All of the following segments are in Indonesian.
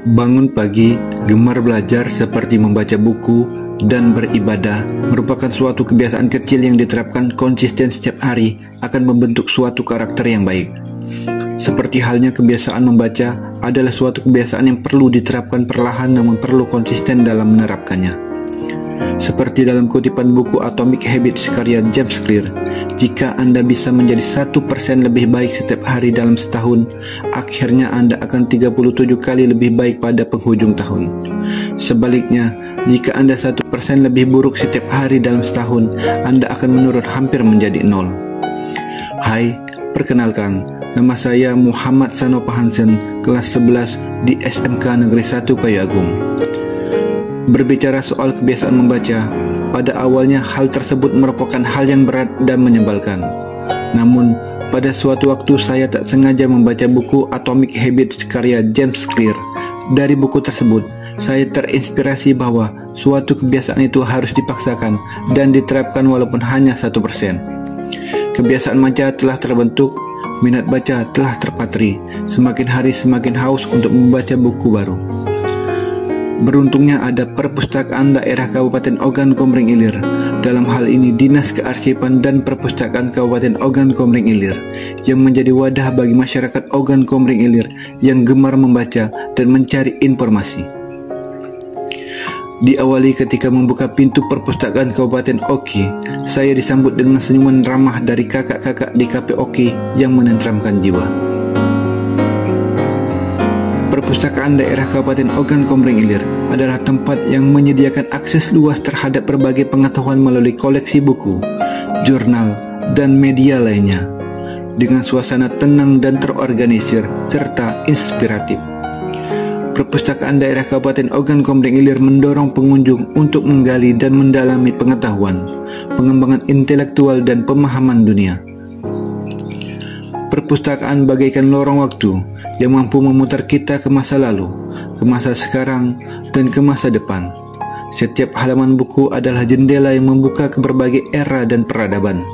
Bangun pagi, gemar belajar seperti membaca buku dan beribadah merupakan suatu kebiasaan kecil yang diterapkan konsisten setiap hari akan membentuk suatu karakter yang baik. Seperti halnya kebiasaan membaca adalah suatu kebiasaan yang perlu diterapkan perlahan namun perlu konsisten dalam menerapkannya. Seperti dalam kutipan buku Atomic Habits karya James Clear, jika Anda bisa menjadi 1% lebih baik setiap hari dalam setahun, akhirnya Anda akan 37 kali lebih baik pada penghujung tahun. Sebaliknya, jika Anda 1% lebih buruk setiap hari dalam setahun, Anda akan menurun hampir menjadi 0. Hai, perkenalkan, nama saya Muhammad Sanopa Hansen, kelas 11 di SMK Negeri 1 Kayu Agung. Berbicara soal kebiasaan membaca, pada awalnya hal tersebut merupakan hal yang berat dan menyebalkan. Namun, pada suatu waktu saya tak sengaja membaca buku Atomic Habits karya James Clear. Dari buku tersebut, saya terinspirasi bahwa suatu kebiasaan itu harus dipaksakan dan diterapkan walaupun hanya 1%. Kebiasaan baca telah terbentuk, minat baca telah terpatri, semakin hari semakin haus untuk membaca buku baru. Beruntungnya ada perpustakaan daerah Kabupaten Ogan Komering Ilir, dalam hal ini Dinas Kearsipan dan Perpustakaan Kabupaten Ogan Komering Ilir, yang menjadi wadah bagi masyarakat Ogan Komering Ilir yang gemar membaca dan mencari informasi. Diawali ketika membuka pintu perpustakaan Kabupaten Oki, saya disambut dengan senyuman ramah dari kakak-kakak di KP Oki yang menenteramkan jiwa. Perpustakaan daerah Kabupaten Ogan Komering Ilir adalah tempat yang menyediakan akses luas terhadap berbagai pengetahuan melalui koleksi buku, jurnal, dan media lainnya, dengan suasana tenang dan terorganisir serta inspiratif. Perpustakaan daerah Kabupaten Ogan Komering Ilir mendorong pengunjung untuk menggali dan mendalami pengetahuan, pengembangan intelektual, dan pemahaman dunia. Perpustakaan bagaikan lorong waktu yang mampu memutar kita ke masa lalu, ke masa sekarang, dan ke masa depan. Setiap halaman buku adalah jendela yang membuka ke berbagai era dan peradaban.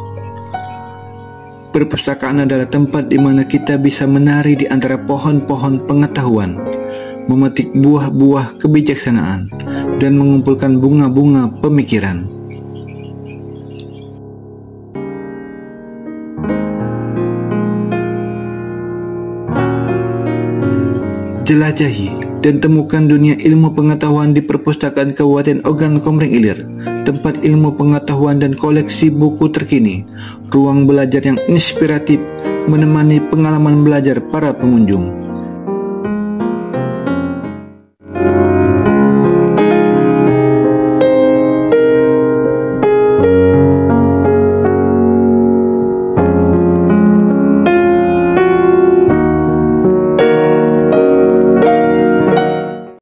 Perpustakaan adalah tempat di mana kita bisa menari di antara pohon-pohon pengetahuan, memetik buah-buah kebijaksanaan, dan mengumpulkan bunga-bunga pemikiran. Jelajahi dan temukan dunia ilmu pengetahuan di Perpustakaan Kabupaten Ogan Komering Ilir, tempat ilmu pengetahuan dan koleksi buku terkini, ruang belajar yang inspiratif menemani pengalaman belajar para pengunjung.